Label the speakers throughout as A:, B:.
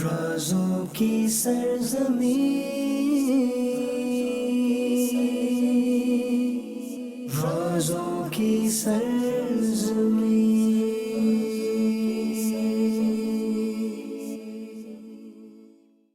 A: رازوں کی سرزمین، رازوں کی سرزمین۔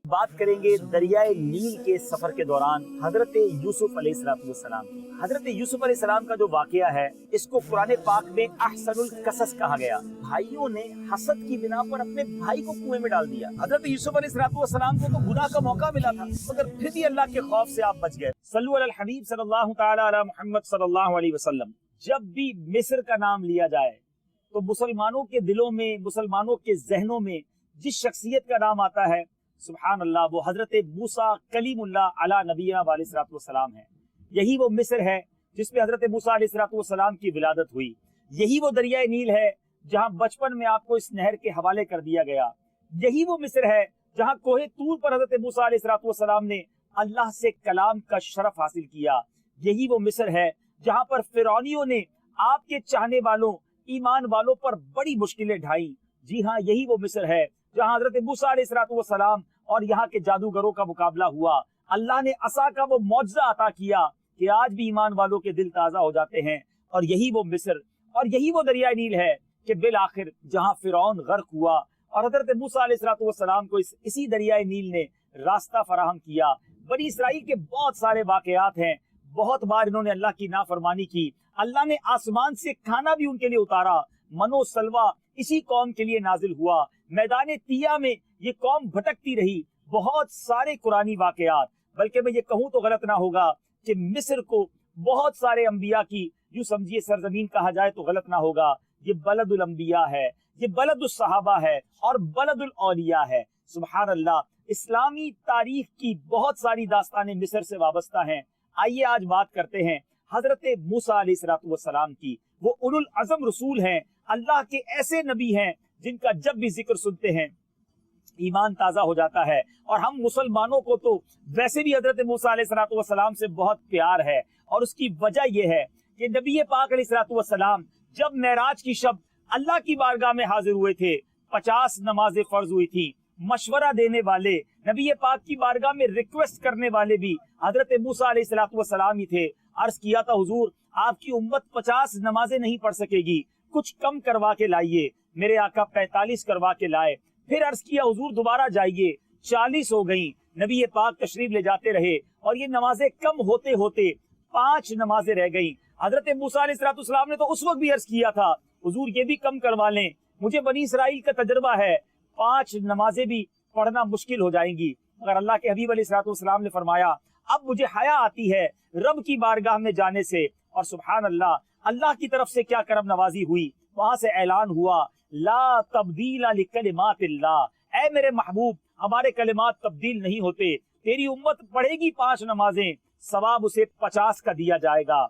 B: بات کریں گے دریائے نیل کے سفر کے دوران حضرت یوسف علیہ السلام کی۔ حضرت یوسف علیہ السلام کا جو واقعہ ہے اس کو قرآن پاک میں احسن القصص کہا گیا۔ بھائیوں نے حسد کی بنا پر اپنے بھائی کو کنویں میں ڈال دیا۔ حضرت یوسف علیہ السلام کو تو گناہ کا موقع ملا تھا، مگر پھر بھی اللہ کے خوف سے آپ بچ گئے۔ صلو علی الحبیب صلی اللہ تعالی علی محمد صلی اللہ علیہ وسلم۔ جب بھی مصر کا نام لیا جائے تو مسلمانوں کے دلوں میں، مسلمانوں کے ذہنوں میں جس شخصیت کا نام آتا ہے سبحان اللہ، وہ حضرت موسیٰ کلیم اللہ علی نبینا علیہ السلام ہے۔ یہی وہ مصر ہے جس میں حضرت موسیٰ علیہ السلام کی ولادت ہوئی۔ یہی وہ دریائے نیل ہے جہاں بچپن میں آپ کو اس نہر کے حوالے کر دیا گیا۔ یہی وہ مصر ہے جہاں کوہ طور پر حضرت موسیٰ علیہ السلام نے اللہ سے کلام کا شرف حاصل کیا۔ یہی وہ مصر ہے جہاں پر فرعونیوں نے آپ کے چاہنے والوں، ایمان والوں پر بڑی مشکلیں ڈھائیں۔ جی ہاں، یہی وہ مصر ہے جہاں حضرت موسیٰ علیہ السلام اور یہاں کے جادوگروں کا مقابلہ ہوا۔ اللہ نے عصا کا وہ معجزہ عطا کیا کہ آج بھی ایمان والوں کے دل تازہ ہو جاتے ہیں۔ اور یہی وہ مصر اور یہی وہ دریائے نیل ہے کہ بالآخر جہاں فرعون غرق ہوا اور حضرت موسیٰ علیہ السلام کو اسی دریائے نیل نے راستہ فراہم کیا۔ بنی اسرائیل کے بہت سارے واقعات ہیں، بہت بار انہوں نے اللہ کی نافرمانی کی۔ اللہ نے آسمان سے کھانا بھی ان کے لیے اتارا، من و سلوہ اسی قوم کے لیے نازل ہوا۔ میدان طیہ میں یہ قوم بھٹکتی رہی۔ بہت سارے قرآنی واقعات، بلکہ میں یہ کہوں تو غلط نہ ہوگا کہ مصر کو بہت سارے انبیاء کی یوں سمجھیے سرزمین کہا جائے تو غلط نہ ہوگا۔ یہ بلد الانبیاء ہے، یہ بلد الصحابہ ہے اور بلد الاولیاء ہے۔ سبحان اللہ، اسلامی تاریخ کی بہت ساری داستانیں مصر سے وابستہ ہیں۔ آئیے آج بات کرتے ہیں حضرت موسیٰ علیہ السلام کی۔ وہ اولو العزم رسول ہیں، اللہ کے ایسے نبی ہیں جن کا جب بھی ذکر سنتے ہیں ایمان تازہ ہو جاتا ہے۔ اور ہم مسلمانوں کو تو ویسے بھی حضرت موسیٰ علیہ السلام سے بہت پیار ہے، اور اس کی وجہ یہ ہے کہ نبی پاک علیہ السلام جب معراج کی شب اللہ کی بارگاہ میں حاضر ہوئے تھے، 50 نمازیں فرض ہوئی تھی۔ مشورہ دینے والے، نبی پاک کی بارگاہ میں ریکویسٹ کرنے والے بھی حضرت موسیٰ علیہ السلام ہی تھے۔ عرض کیا تھا حضور آپ کی امت 50 نمازیں نہیں پڑھ سکے گی، کچھ کم کروا کے لائیے۔ میرے آقا 45 کروا کے لائے۔ پھر عرض کیا حضور دوبارہ جائیے، 40 ہو گئیں۔ نبی پاک تشریف لے جاتے رہے اور یہ نمازیں کم ہوتے ہوتے 5 نمازیں رہ گئیں۔ حضرت موسیٰ علیہ السلام نے تو اس وقت بھی عرض کیا تھا حضور یہ بھی کم کروا لیں، مجھے بنی اسرائیل کا تجربہ ہے، 5 نمازیں بھی پڑھنا مشکل ہو جائیں گی۔ مگر اللہ کے حبیب علیہ السلام نے فرمایا اب مجھے حیا آتی ہے رب کی بارگاہ میں جانے سے۔ اور سبحان اللہ، اللہ کی طرف سے کیا کرم نوازی ہوئی، وہاں سے اعلان ہوا لا تبدیل لکلمات اللہ، اے میرے محبوب ہمارے کلمات تبدیل نہیں ہوتے، تیری امت پڑھے گی 5 نمازیں، ثواب اسے 50 کا دیا جائے گا۔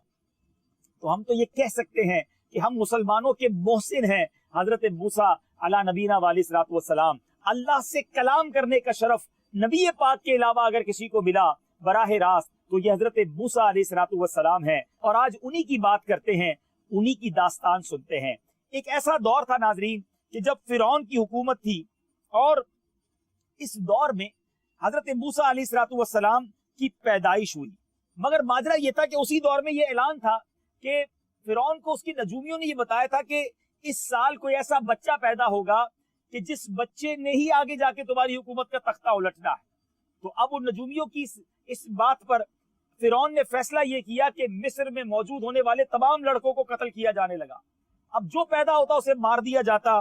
B: تو ہم تو یہ کہہ سکتے ہیں کہ ہم مسلمانوں کے محسن ہیں۔ حضرت موسیٰ علی نبینا علیہ السلام، اللہ سے کلام کرنے کا شرف نبی پاک کے علاوہ اگر کسی کو ملا براہ راست تو یہ حضرت موسیٰ علیہ السلام ہے۔ اور آج انہی کی بات کرتے ہیں، انہی کی داستان سنتے ہیں۔ ایک ایسا دور تھا ناظرین کہ جب فرعون کی حکومت تھی، اور اس دور میں حضرت موسیٰ علیہ السلام کی پیدائش ہوئی۔ مگر ماجرا یہ تھا کہ اسی دور میں یہ اعلان تھا کہ فرعون کو اس کی نجومیوں نے یہ بتایا تھا کہ اس سال کوئی ایسا بچہ پیدا ہوگا کہ جس بچے نے ہی آگے جا کے تمہاری حکومت کا تختہ الٹنا ہے۔ تو اب ان نجومیوں کی اس بات پر فرعون نے فیصلہ یہ کیا کہ مصر میں موجود ہونے والے تمام لڑکوں کو قتل کیا جانے لگا۔ اب جو پیدا ہوتا اسے مار دیا جاتا۔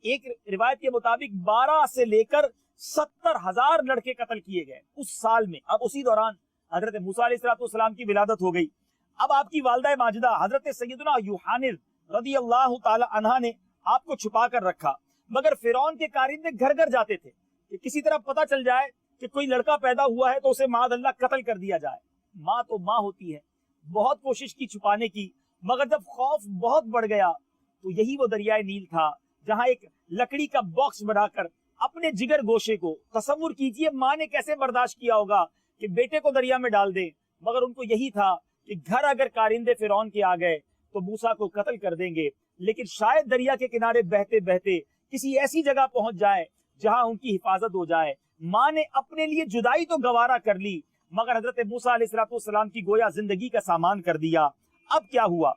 B: ایک روایت کے مطابق 12 سے لے کر 70,000 لڑکے قتل کیے گئے اس سال میں۔ اب اسی دوران حضرت موسیٰ علیہ السلام کی ولادت ہو گئی۔ اب آپ کی والدہ ماجدہ حضرت سیدنا یوحنا رضی اللہ تعالی عنہا نے آپ کو چھپا کر رکھا، مگر فرعون کے کارندے گھر گھر جاتے تھے کہ کسی طرح پتہ چل جائے کہ کوئی لڑکا پیدا ہوا ہے تو اسے معاذ اللہ قتل کر دیا جائے۔ ماں تو ماں ہوتی ہے، بہت کوشش کی چھپانے کی، مگر جب خوف بہت بڑھ گیا تو یہی وہ دریائے نیل تھا جہاں ایک لکڑی کا باکس بنا کر اپنے جگر گوشے کو، تصور کیجئے ماں نے کیسے برداشت کیا ہوگا کہ بیٹے کو دریا میں ڈال دیں، مگر ان کو یہی تھا کہ گھر اگر کارندے فرعون کے آ گئے تو موسیٰ کو قتل کر دیں گے، لیکن شاید دریا کے کنارے بہتے بہتے کسی ایسی جگہ پہنچ جائے جہاں ان کی حفاظت ہو جائے. ماں نے اپنے لیے جدائی تو گوارا کر لی مگر حضرت موسیٰ علیہ السلام کی گویا زندگی کا سامان کر دیا. اب کیا ہوا؟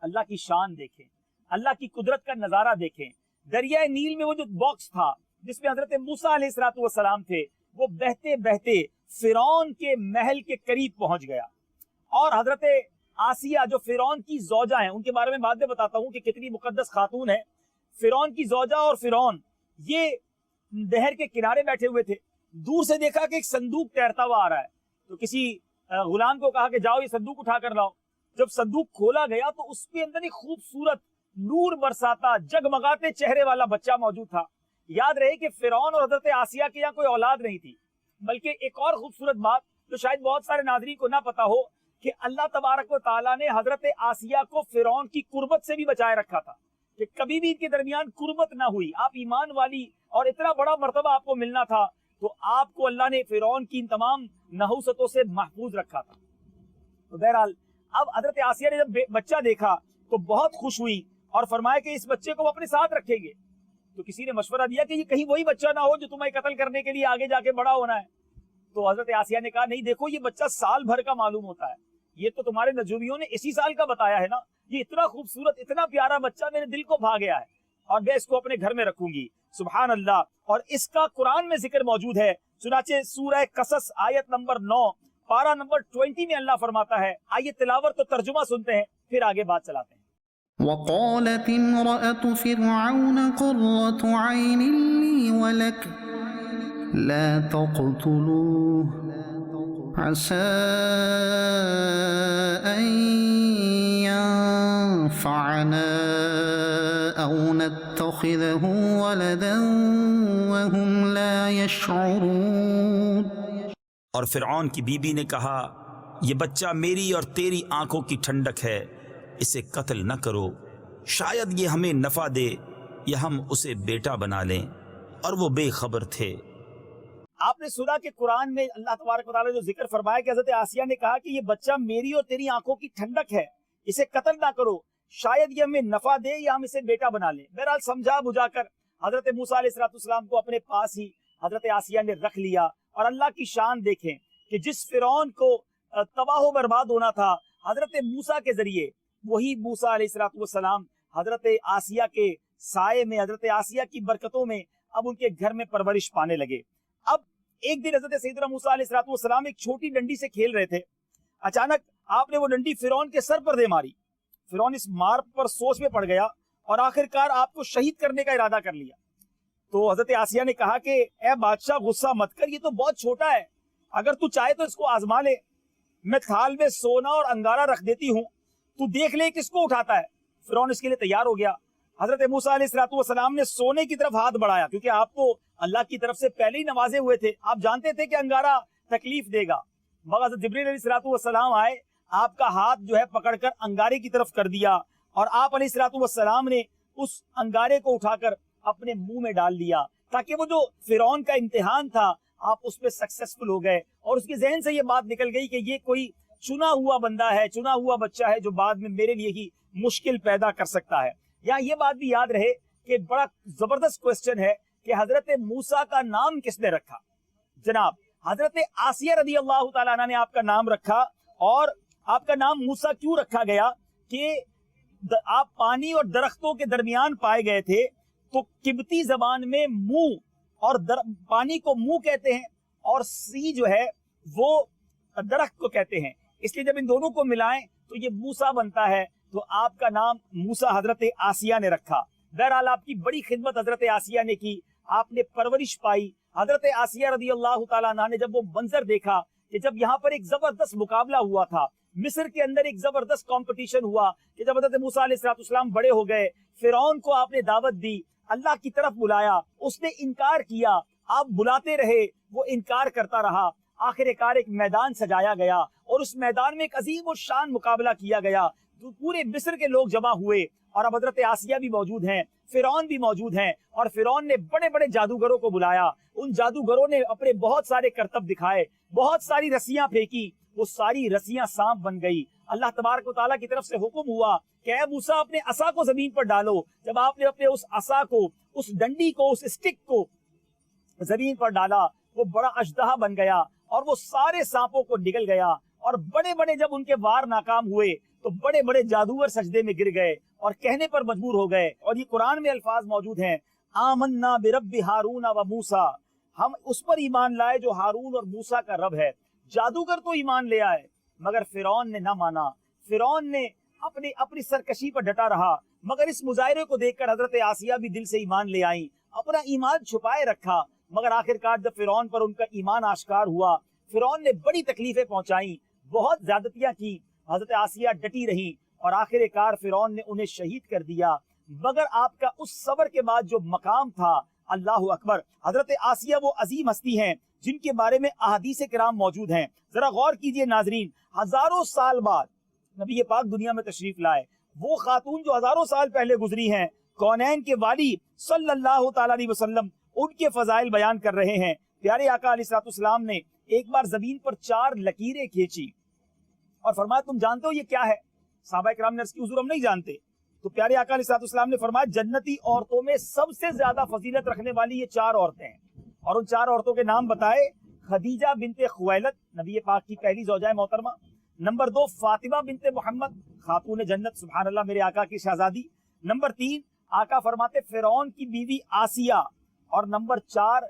B: اللہ کی شان دیکھیں, اللہ کی قدرت کا نظارہ دیکھیں. دریائے نیل میں وہ جو باکس تھا جس میں حضرت موسیٰ علیہ السلام تھے, وہ بہتے بہتے فرعون کے محل کے قریب پہنچ گیا. اور حضرت آسیہ جو فرعون کی زوجہ ہیں, ان کے بارے میں بعد میں بتاتا ہوں کہ کتنی مقدس خاتون ہے. فرعون کی زوجہ اور فرعون یہ نہر کے کنارے بیٹھے ہوئے تھے. دور سے دیکھا کہ ایک صندوق تیرتا ہوا آ رہا ہے, تو کسی غلام کو کہا کہ جاؤ یہ صندوق اٹھا کر لاؤ. جب صندوق کھولا گیا تو اس کے اندر ایک خوبصورت نور برساتا جگمگاتے چہرے والا بچہ موجود تھا. یاد رہے کہ فرعون اور حضرت آسیہ کے یہاں کوئی اولاد نہیں تھی, بلکہ ایک اور خوبصورت بات جو شاید بہت سارے ناظرین کو نہ پتا ہو کہ اللہ تبارک و تعالیٰ نے حضرت آسیہ کو فرعون کی قربت سے بھی بچائے رکھا تھا, کہ کبھی بھی ان کے درمیان قربت نہ ہوئی. آپ ایمان والی اور اتنا بڑا مرتبہ آپ کو ملنا تھا, تو آپ کو اللہ نے فرعون کی ان تمام نحوستوں سے محفوظ رکھا تھا. تو بہرحال اب حضرت آسیہ نے جب بچہ دیکھا تو بہت خوش ہوئی اور فرمایا کہ اس بچے کو وہ اپنے ساتھ رکھیں گے. تو کسی نے مشورہ دیا کہ یہ کہیں وہی بچہ نہ ہو جو تمہیں قتل کرنے کے لیے آگے جا کے بڑا ہونا ہے. تو حضرت آسیہ نے کہا نہیں دیکھو, یہ بچہ سال بھر کا معلوم ہوتا ہے, یہ تو تمہارے نجومیوں نے اسی سال کا بتایا ہے نا. یہ اتنا خوبصورت اتنا پیارا بچہ میرے دل کو بھا گیا ہے, اور میں اس کو اپنے گھر میں رکھوں گی. سبحان اللہ. اور اس کا قرآن میں ذکر موجود ہے. چنانچہ سورہ قصص آیت نمبر 9 پارہ نمبر 20 میں اللہ فرماتا ہے. آئیے تلاوت تو ترجمہ سنتے ہیں, پھر آگے بات چلاتے ہیں.
C: وقالت امرأة فرعون قرة عين لي ولك لا تقتلوه عسى أن ينفعنا أو نتخذه ولدا وهم لا يشعرون.
D: اور فرعون کی بی بی نے کہا یہ بچہ میری اور تیری آنکھوں کی ٹھنڈک ہے, اسے قتل نہ کرو, شاید یہ ہمیں نفع دے یا ہم اسے بیٹا بنا لیں. اور وہ بے خبر تھے.
B: آپ نے سنا کہ قرآن میں اللہ تبارک و تعالیٰ نے جو ذکر فرمایا کہ حضرت آسیہ نے کہا کہ یہ بچہ میری اور تیری آنکھوں کی ٹھنڈک ہے, اسے قتل نہ کرو, شاید یہ ہمیں نفع دے یا ہم اسے بیٹا بنا لیں. بہرحال سمجھا بجھا کر حضرت موسیٰ علیہ السلام کو اپنے پاس ہی حضرت آسیہ نے رکھ لیا. اور اللہ کی شان دیکھیں کہ جس فرعون کو تباہ و برباد ہونا تھا, حضرت موسیٰ کے ذریعے وہی موسیٰ علیہ السلام حضرت آسیہ کے سائے میں, حضرت آسیہ کی برکتوں میں اب ان کے گھر میں پرورش پانے لگے. اب ایک دن حضرت سیدنا موسیٰ علیہ السلام ایک چھوٹی ڈنڈی سے کھیل رہے تھے. اچانک آپ نے وہ ڈنڈی فرعون کے سر پر دے ماری. فرعون اس مار پر سوچ میں پڑ گیا اور آخرکار آپ کو شہید کرنے کا ارادہ کر لیا. تو حضرت آسیہ نے کہا کہ اے بادشاہ غصہ مت کر, یہ تو بہت چھوٹا ہے, اگر تو چاہے تو اس کو آزما لے. میں تھال میں سونا اور انگارہ رکھ دیتی ہوں, تو دیکھ لے کس کو اٹھاتا ہے. فرعون اس کے لیے تیار ہو گیا. حضرت موسیٰ علیہ السلام نے سونے کی طرف ہاتھ بڑھایا, کیونکہ آپ تو اللہ کی طرف سے پہلے ہی نوازے ہوئے تھے, آپ جانتے تھے کہ انگارہ تکلیف دے گا. مگر حضرت جبریل علیہ السلام آئے, آپ کا ہاتھ جو ہے پکڑ کر انگارے کی طرف کر دیا, اور آپ علیہ السلام نے اس انگارے کو اٹھا کر اپنے منہ میں ڈال دیا, تاکہ وہ جو فرعون کا امتحان تھا آپ اس پہ سکسیسفل ہو گئے. اور اس کے ذہن سے یہ بات نکل گئی کہ یہ کوئی چنا ہوا بندہ ہے, چنا ہوا بچہ ہے جو بعد میں میرے لیے ہی مشکل پیدا کر سکتا ہے. یہاں یہ بات بھی یاد رہے کہ بڑا زبردست کوسچن ہے کہ حضرت موسیٰ کا نام کس نے رکھا. جناب حضرت آسیہ رضی اللہ تعالیٰ عنہ نے آپ کا نام رکھا. اور آپ کا نام موسیٰ کیوں رکھا گیا کہ آپ پانی اور درختوں کے درمیان پائے گئے تھے, تو قبطی زبان میں منہ اور پانی کو منہ کہتے ہیں, اور سی جو ہے وہ درخت کو کہتے ہیں. اس لیے جب ان دونوں کو ملائیں تو یہ موسیٰ بنتا ہے. تو آپ کا نام موسیٰ حضرت آسیہ نے رکھا. بہرحال آپ کی بڑی خدمت حضرت آسیہ نے کی, آپ نے پرورش پائی. حضرت آسیہ رضی اللہ تعالیٰ عنہ نے جب وہ منظر دیکھا کہ جب یہاں پر ایک زبردست مقابلہ ہوا تھا, مصر کے اندر ایک زبردست کمپٹیشن ہوا, کہ جب حضرت موسیٰ علیہ السلام بڑے ہو گئے, فرعون کو آپ نے دعوت دی, اللہ کی طرف بلایا, اس نے انکار کیا, آپ بلاتے رہے, وہ انکار کرتا رہا. آخر کار ایک میدان سجایا گیا, اور اس میدان میں ایک عظیم و شان مقابلہ کیا گیا. پورے مصر کے لوگ جمع ہوئے, اور اب حضرت آسیہ بھی موجود ہیں, فرعون بھی موجود ہیں, اور فرعون نے بڑے بڑے جادوگروں کو بلایا. ان جادوگروں نے اپنے بہت سارے کرتب دکھائے, بہت ساری رسیاں پھینکی, وہ ساری رسیاں سانپ بن گئی. اللہ تبارک و تعالیٰ کی طرف سے حکم ہوا کہ اے موسیٰ اپنے عصا کو زمین پر ڈالو. جب آپ نے اپنے اس عصا کو، اس ڈنڈی کو، اس اسٹک کو زمین پر ڈالا، وہ بڑا اژدہا بن گیا اور وہ سارے سانپوں کو نگل گیا. اور بڑے بڑے جب ان کے وار ناکام ہوئے تو بڑے بڑے جادوگر سجدے میں گر گئے اور کہنے پر مجبور ہو گئے. اور یہ قرآن میں الفاظ موجود ہیں، آمنا برب ہارون و موسیٰ، ہم اس پر ایمان لائے جو ہارون اور موسیٰ کا رب ہے. جادوگر تو ایمان لے آئے مگر فرعون نے نہ مانا. فرعون نے اپنی سرکشی پر ڈٹا رہا. مگر اس مظاہرے کو دیکھ کر حضرت آسیہ بھی دل سے ایمان لے آئیں، اپنا ایمان چھپائے رکھا. مگر آخرکار جب فرعون پر ان کا ایمان آشکار ہوا، فرعون نے بڑی تکلیفیں پہنچائیں، بہت زیادتیاں کی. حضرت آسیہ ڈٹی رہی اور آخرکار فرعون نے انہیں شہید کر دیا. مگر آپ کا اس صبر کے بعد جو مقام تھا، اللہ اکبر. حضرت آسیہ وہ عظیم ہستی ہیں جن کے بارے میں احادیث کرام موجود ہیں. ذرا غور کیجئے ناظرین، ہزاروں سال بعد نبی پاک دنیا میں تشریف لائے. وہ خاتون جو ہزاروں سال پہلے گزری ہیں، کونین کے والی صلی اللہ تعالی علیہ وسلم ان کے فضائل بیان کر رہے ہیں. پیارے آقا علیہ الصلوۃ والسلام نے ایک بار زمین پر 4 لکیریں کھینچی اور فرمایا تم جانتے ہو یہ کیا ہے؟ صحابہ کرام نے عرض کی حضور ہم نہیں جانتے. تو پیارے آقا علیہ الصلوۃ والسلام نے فرمایا جنتی عورتوں میں سب سے زیادہ فضیلت رکھنے والی یہ 4 عورتیں ہیں. اور ان 4 عورتوں کے نام بتائے: خدیجہ بنت خویلد، نبی پاک کی پہلی زوجہ محترمہ. نمبر 2 فاطمہ بنت محمد، خاتون جنت، سبحان اللہ، میرے آقا کی شہزادی. نمبر 3 آقا فرماتے فرعون کی بیوی آسیہ. اور نمبر 4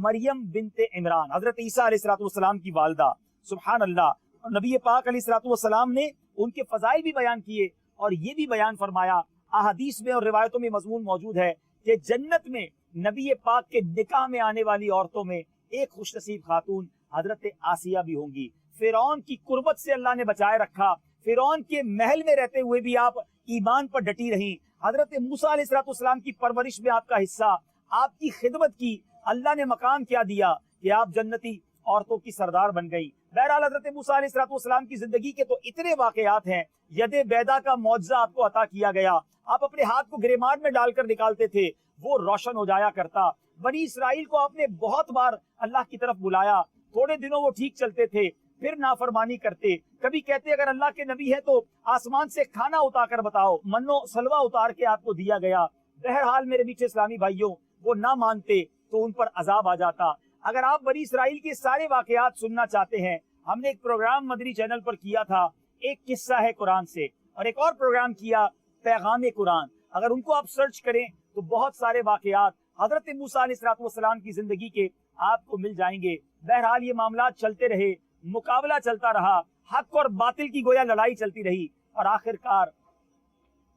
B: مریم بنت عمران، حضرت عیسیٰ علیہ الصلوۃ والسلام کی والدہ. سبحان اللہ. اور نبی پاک علیہ الصلوۃ والسلام نے ان کے فضائل بھی بیان کیے اور یہ بھی بیان فرمایا، احادیث میں اور روایتوں میں مضمون موجود ہے کہ جنت میں نبی پاک کے نکاح میں آنے والی عورتوں میں ایک خوش نصیب خاتون حضرت آسیہ بھی ہوں گی. فرعون کی قربت سے اللہ نے بچائے رکھا. فرعون کے محل میں رہتے ہوئے بھی آپ ایمان پر ڈٹی رہیں. حضرت موسیٰ علیہ الصلوۃ والسلام کی پرورش میں آپ کا حصہ، آپ کی خدمت کی. اللہ نے مقام کیا دیا کہ آپ جنتی عورتوں کی سردار بن گئی. بہرحال حضرت موسیٰ علیہ الصلوۃ والسلام کی زندگی کے تو اتنے واقعات ہیں. ید بیضا کا معجزہ آپ کو عطا کیا گیا. آپ اپنے ہاتھ کو گریمار میں ڈال کر نکالتے تھے، وہ روشن ہو جایا کرتا. بنی اسرائیل کو آپ نے بہت بار اللہ کی طرف بلایا. تھوڑے دنوں وہ ٹھیک چلتے تھے، پھر نافرمانی کرتے. کبھی کہتے اگر اللہ کے نبی ہے تو آسمان سے کھانا اتار کر بتاؤ، منو سلوہ اتار کے آپ کو دیا گیا. بہرحال میرے میٹھے اسلامی بھائیوں، وہ نہ مانتے تو ان پر عذاب آ جاتا. اگر آپ بنی اسرائیل کے سارے واقعات سننا چاہتے ہیں، ہم نے ایک پروگرام مدنی چینل پر کیا تھا، ایک قصہ ہے قرآن سے، اور ایک اور پروگرام کیا پیغام قرآن. اگر ان کو آپ سرچ کریں تو بہت سارے واقعات حضرت موسیٰ علیہ الصلوۃ والسلام کی زندگی کے آپ کو مل جائیں گے. بہرحال یہ معاملات چلتے رہے، مقابلہ چلتا رہا، حق اور باطل کی گویا لڑائی چلتی رہی، اور آخرکار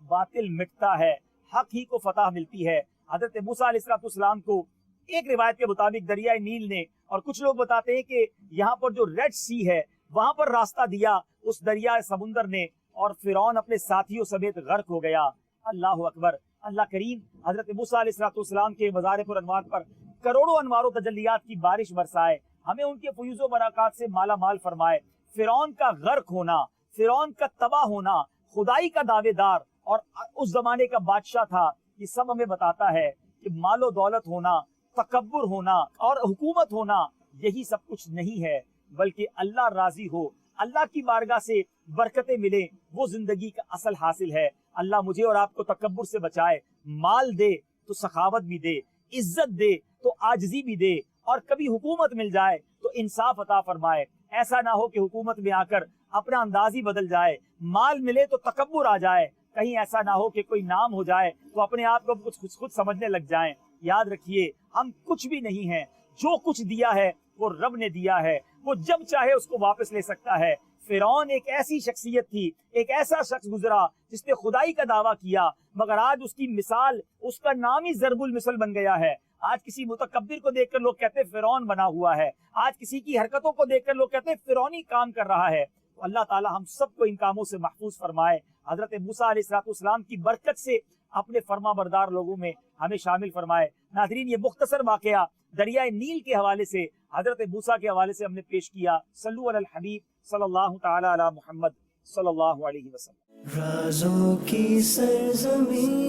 B: باطل مٹتا ہے، حق ہی کو فتح ملتی ہے. حضرت موسیٰ علیہ الصلوۃ والسلام کو ایک روایت کے مطابق دریائے نیل نے، اور کچھ لوگ بتاتے ہیں کہ یہاں پر جو ریڈ سی ہے وہاں پر راستہ دیا اس دریائے سمندر نے، اور فرعون اپنے ساتھیوں سمیت غرق ہو گیا. اللہ اکبر. اللہ کریم حضرت موسیٰ علیہ الصلوۃ والسلام کے مزار پر انوار پر کروڑوں انوار و تجلیات کی بارش برسائے، ہمیں ان کے فیوز و برکات سے مالا مال فرمائے. فرعون کا غرق ہونا، فرعون کا تباہ ہونا، خدائی کا دعوے دار اور اس زمانے کا بادشاہ تھا، یہ سب ہمیں بتاتا ہے کہ مال و دولت ہونا، تکبر ہونا اور حکومت ہونا یہی سب کچھ نہیں ہے، بلکہ اللہ راضی ہو، اللہ کی بارگاہ سے برکتیں ملیں، وہ زندگی کا اصل حاصل ہے. اللہ مجھے اور آپ کو تکبر سے بچائے. مال دے تو سخاوت بھی دے، عزت دے تو عاجزی بھی دے، اور کبھی حکومت مل جائے تو انصاف عطا فرمائے. ایسا نہ ہو کہ حکومت میں آ کر اپنا انداز ہی بدل جائے، مال ملے تو تکبر آ جائے، کہیں ایسا نہ ہو کہ کوئی نام ہو جائے تو اپنے آپ کو کچھ خود سمجھنے لگ جائیں. یاد رکھیے ہم کچھ بھی نہیں ہیں، جو کچھ دیا ہے وہ رب نے دیا ہے، وہ جب چاہے اس کو واپس لے سکتا ہے. فرعون ایک ایسی شخصیت تھی، ایک ایسا شخص گزرا جس نے خدائی کا دعویٰ کیا، مگر آج اس کی مثال، اس کا نام ہی ضرب المثل بن گیا ہے. آج کسی متکبر کو دیکھ کر لوگ کہتے ہیں فرعون بنا ہوا ہے، آج کسی کی حرکتوں کو دیکھ کر لوگ کہتے ہیں فرعونی کام کر رہا ہے. تو اللہ تعالی ہم سب کو ان کاموں سے محفوظ فرمائے. حضرت موسیٰ علیہ الصلوۃ والسلام کی برکت سے اپنے فرما بردار لوگوں میں ہمیں شامل فرمائے. ناظرین، یہ مختصر واقعہ دریائے نیل کے حوالے سے، حضرت موسیٰ کے حوالے سے ہم نے پیش کیا. صلو علی الحبیب صلی اللہ تعالی علی محمد صلی اللہ علیہ وسلم.
A: رازوں کی سرزمین،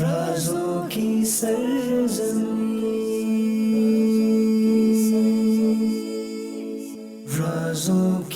A: رازوں کی سرزمین.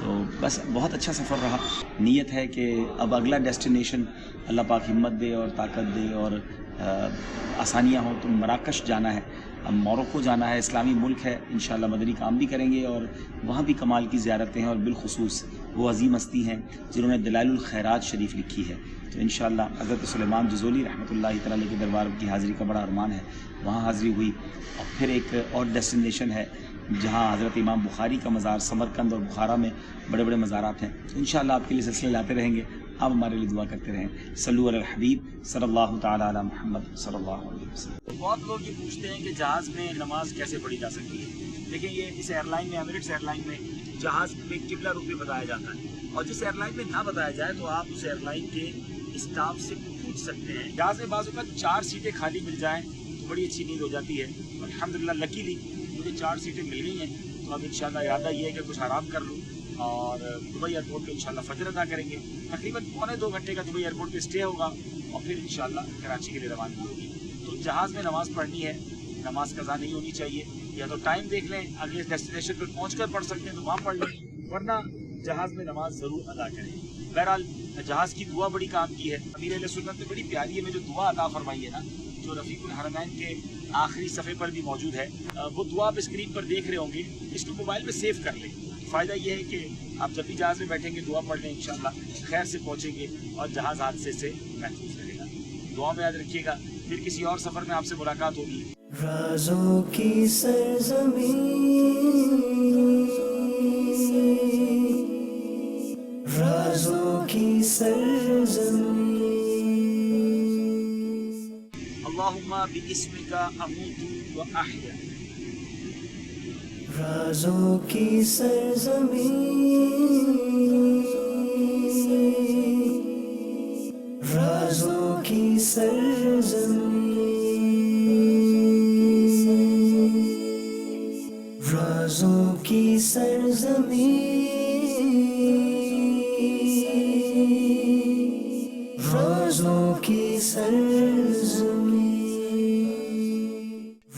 E: تو بس بہت اچھا سفر رہا. نیت ہے کہ اب اگلا ڈیسٹینیشن اللہ پاک ہمت دے اور طاقت دے اور آسانیاں ہوں تو مراکش جانا ہے. اب موروکو جانا ہے، اسلامی ملک ہے، انشاءاللہ مدنی کام بھی کریں گے اور وہاں بھی کمال کی زیارتیں ہیں. اور بالخصوص وہ عظیم ہستی ہیں جنہوں نے دلائل الخیرات شریف لکھی ہے. تو انشاءاللہ حضرت سلیمان جزولی رحمۃ اللہ تعالی کے دربار کی حاضری کا بڑا ارمان ہے، وہاں حاضری ہوئی. اور پھر ایک اور ڈیسٹینیشن ہے جہاں حضرت امام بخاری کا مزار سمرقند اور بخارا میں بڑے بڑے مزارات ہیں. انشاءاللہ آپ کے لیے سلسلے لاتے رہیں گے. آپ ہمارے لیے دعا کرتے رہیں. صلو علی الحبیب صلی اللہ تعالی علی محمد صلی اللہ علیہ وسلم.
B: بہت لوگ یہ پوچھتے ہیں کہ جہاز میں نماز کیسے پڑھی جا سکتی ہے. دیکھیں یہ اس ایئر لائن میں ایمریٹس ایئر لائن میں جہاز میں قبلہ رخ بھی بتایا جاتا ہے، اور جس ایئر لائن میں نہ بتایا جائے تو آپ اس ایئر لائن کے اسٹاف سے پوچھ سکتے ہیں. جہاز میں بعض اوقات 4 سیٹیں خالی مل جائیں تو بڑی اچھی نیند ہو جاتی ہے. الحمدللہ لکیلی مجھے 4 سیٹیں مل گئی ہیں. تو اب انشاءاللہ ارادہ یہ ہے کہ کچھ آرام کر لوں اور دبئی ایئرپورٹ پہ انشاءاللہ فجر ادا کریں گے. تقریباً 1.25 گھنٹے کا دبئی ایئرپورٹ پہ اسٹے ہوگا اور پھر انشاءاللہ کراچی کے لیے روانگی ہوگی. تو جہاز میں نماز پڑھنی ہے، نماز قضا نہیں ہونی چاہیے. یا تو ٹائم دیکھ لیں، اگلے ڈیسٹینیشن پہ پہنچ کر پڑھ سکتے ہیں تو وہاں پڑھ لیں، ورنہ جہاز میں نماز ضرور ادا کریں. بہرحال جہاز کی دعا بڑی کام کی ہے. امیر اہل سنت نے بڑی پیاری ہمیں جو دعا عطا فرمائی ہے نا، جو رفیق الحرمین کے آخری صفحے پر بھی موجود ہے، وہ دعا آپ اسکرین پر دیکھ رہے ہوں گے. اس کو موبائل میں سیو کر لیں. فائدہ یہ ہے کہ آپ جب بھی جہاز میں بیٹھیں گے دعا پڑھ لیں، انشاءاللہ خیر سے پہنچیں گے اور جہاز حادثے سے محفوظ رہے گا. دعا میں یاد رکھیے گا. پھر کسی اور سفر میں آپ سے ملاقات ہوگی.
A: رازوں کی سرزمین، رازوں کی سرزمین.
B: اللہم باسمک اموت و احیا.
A: رازوں کی سرزمین، رازوں کی سرزمین، رازوں کی سرزمین، رازوں کی سرزمین،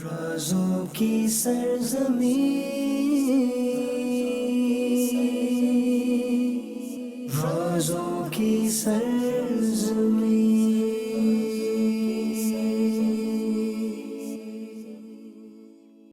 A: رازوں کی سرزمین، رازوں کی سرزمین.